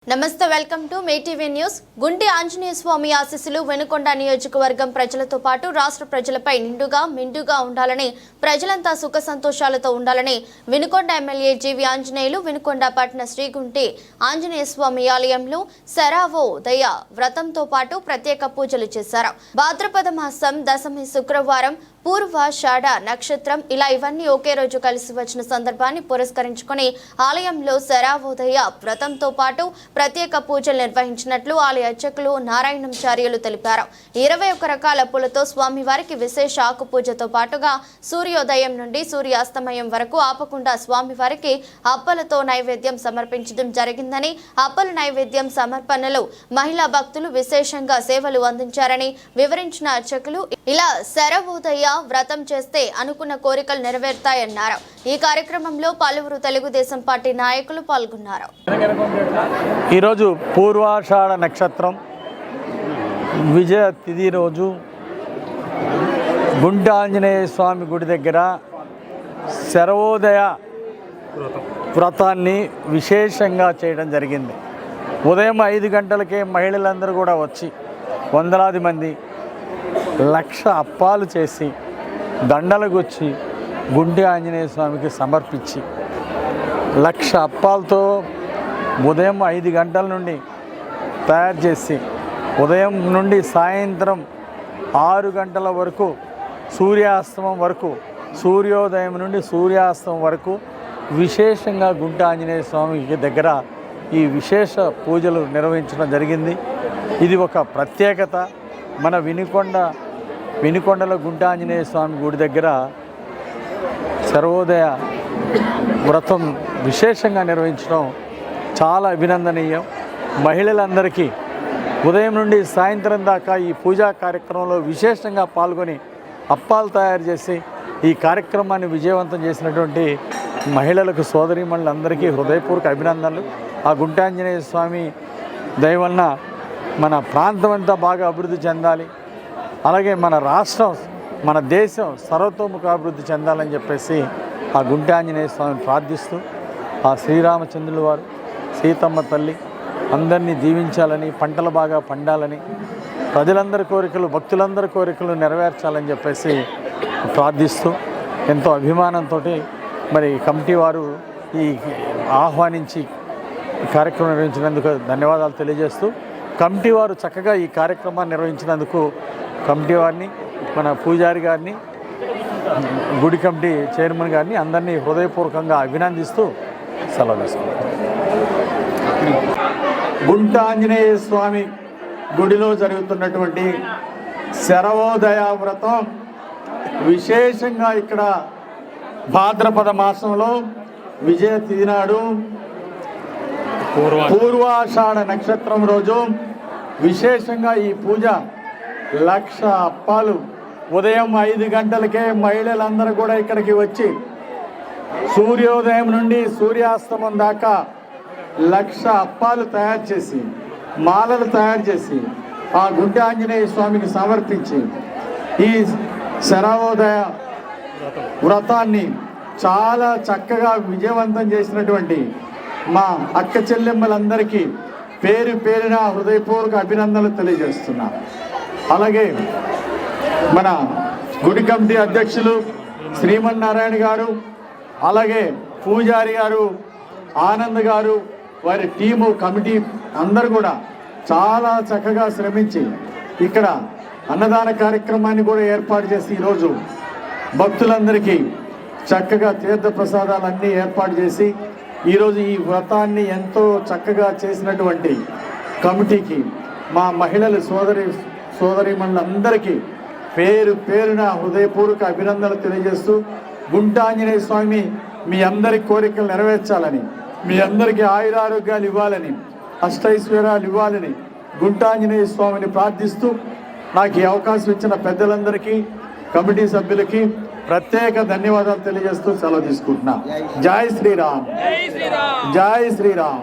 నమస్తే welcome to మేటీవీ news. Gunti Anjaneya Swamy ఆశీస్సులు వెనుకొండ నియోజకవర్గం ప్రజలతో పాటు రాష్ట్ర ప్రజలపై మెండుగా ఉండాలని, ప్రజలంతా సుఖ సంతోషాలతో ఉండాలని వినుకొండ ఎమ్మెల్యే జీవి ఆంజనేయులు వినుకొండ పట్టణ శ్రీ గుంటి ఆంజనేయ స్వామి ఆలయంలో శరావోదయ వ్రతంతో పాటు ప్రత్యేక పూజలు చేశారు. భాద్రపద మాసం దశమి శుక్రవారం పూర్వాషాఢ నక్షత్రం ఇలా ఇవన్నీ ఒకే రోజు కలిసి వచ్చిన సందర్భాన్ని పురస్కరించుకుని ఆలయంలో శరావోదయ వ్రతంతో పాటు ప్రత్యేక పూజలు నిర్వహించినట్లు ఆలయ అర్చకులు నారాయణంచార్యులు తెలిపారు. 21 రకాల పూలతో స్వామివారికి విశేష ఆకు పూజతో పాటుగా సూర్యోదయం నుండి సూర్యాస్తమయం వరకు ఆపకుండా స్వామివారికి అప్పలతో నైవేద్యం సమర్పించడం జరిగిందని, అప్పల నైవేద్యం సమర్పణలో మహిళా భక్తులు విశేషంగా సేవలు అందించారని వివరించిన అర్చకులు ఇలా శరవోదయ వ్రతం చేస్తే అనుకున్న కోరికలు నెరవేరుతాయన్నారు. ఈ కార్యక్రమంలో పలువురు తెలుగుదేశం పార్టీ నాయకులు పాల్గొన్నారు. ఈరోజు పూర్వాషాఢ నక్షత్రం విజయ తిథి రోజు గుంటి ఆంజనేయ స్వామి గుడి దగ్గర శరవోదయ వ్రతాన్ని విశేషంగా చేయడం జరిగింది. ఉదయం 5 గంటలకే మహిళలందరూ కూడా వచ్చి వందలాది మంది 1,00,000 అప్పాలు చేసి దండలు గుచ్చి గుంటి ఆంజనేయ స్వామికి సమర్పించి 1,00,000 అప్పాలతో ఉదయం 5 గంటల నుండి తయారు చేసి ఉదయం నుండి సాయంత్రం 6 గంటల వరకు సూర్యాస్తమం వరకు, సూర్యోదయం నుండి సూర్యాస్తమం వరకు విశేషంగా గుంటి ఆంజనేయ స్వామికి దగ్గర ఈ విశేష పూజలు నిర్వహించడం జరిగింది. ఇది ఒక ప్రత్యేకత. మన వినుకొండలో గుంటి ఆంజనేయ స్వామి గుడి దగ్గర సర్వోదయ వ్రతం విశేషంగా నిర్వహించడం చాలా అభినందనీయం. మహిళలందరికీ ఉదయం నుండి సాయంత్రం దాకా ఈ పూజా కార్యక్రమంలో విశేషంగా పాల్గొని అప్పాలు తయారు చేసి ఈ కార్యక్రమాన్ని విజయవంతం చేసినటువంటి మహిళలకు, సోదరీమణులందరికీ హృదయపూర్వక అభినందనలు. ఆ గుంటి ఆంజనేయ స్వామి దయ వలన మన ప్రాంతం అంతా బాగా అభివృద్ధి చెందాలి, అలాగే మన రాష్ట్రం, మన దేశం సర్వతోముఖ అభివృద్ధి చెందాలని చెప్పేసి ఆ గుంటి ఆంజనేయ స్వామిని ప్రార్థిస్తూ ఆ శ్రీరామచంద్రుల వారు, సీతమ్మ తల్లి అందరినీ దీవించాలని, పంటలు బాగా పండాలని, ప్రజలందరి కోరికలు, భక్తులందరి కోరికలు నెరవేర్చాలని చెప్పేసి ప్రార్థిస్తూ ఎంతో అభిమానంతో మరి కమిటీ వారు ఈ ఆహ్వానించి ఈ కార్యక్రమం నిర్వహించినందుకు ధన్యవాదాలు తెలియజేస్తూ, కమిటీ వారు చక్కగా ఈ కార్యక్రమాన్ని నిర్వహించినందుకు కమిటీ వారిని, మన పూజారి గారిని, గుడి కమిటీ చైర్మన్ గారిని అందరినీ హృదయపూర్వకంగా అభినందిస్తూ సెలవు తీసుకుంటాం. గుంటి ఆంజనేయ స్వామి గుడిలో జరుగుతున్నటువంటి శరవోదయ వ్రతం విశేషంగా ఇక్కడ భాద్రపద మాసంలో విజయ తిథి నాడు పూర్వాషాఢ నక్షత్రం రోజు విశేషంగా ఈ పూజ 1,00,000 అప్పాలు ఉదయం 5 గంటలకే మహిళలందరూ కూడా ఇక్కడికి వచ్చి సూర్యోదయం నుండి సూర్యాస్తమం దాకా 1,00,000 అప్పాలు తయారు చేసి, మాలలు తయారు చేసి ఆ గుంటి ఆంజనేయ స్వామికి సమర్పించి ఈ శరవోదయ వ్రతాన్ని చాలా చక్కగా విజయవంతం చేసినటువంటి మా అక్క చెల్లెమ్మలందరికీ పేరు పేరున హృదయపూర్వక అభినందనలు తెలియజేస్తున్నా. అలాగే మన గుడి కమిటీ అధ్యక్షులు శ్రీమన్నారాయణ గారు, అలాగే పూజారి గారు, ఆనంద్ గారు, వారి టీము, కమిటీ అందరూ కూడా చాలా చక్కగా శ్రమించి ఇక్కడ అన్నదాన కార్యక్రమాన్ని కూడా ఏర్పాటు చేసి ఈరోజు భక్తులందరికీ చక్కగా తీర్థ ప్రసాదాలన్నీ ఏర్పాటు చేసి ఈరోజు ఈ వ్రతాన్ని ఎంతో చక్కగా చేసినటువంటి కమిటీకి, మా మహిళలు సోదరీమణులందరికీ పేరు పేరున హృదయపూర్వక అభినందనలు తెలియజేస్తూ, గుంటి ఆంజనేయ స్వామి మీ అందరి కోరికలు నెరవేర్చాలని, మీ అందరికీ ఆయురారోగ్యాలు ఇవ్వాలని, అష్టైశ్వర్యాలు ఇవ్వాలని గుంటి ఆంజనేయ స్వామిని ప్రార్థిస్తూ నాకు ఈ అవకాశం ఇచ్చిన పెద్దలందరికీ, కమిటీ సభ్యులకి ప్రత్యేక ధన్యవాదాలు తెలియజేస్తూ సెలవు తీసుకుంటున్నా. జై శ్రీరామ్, జై శ్రీరామ్.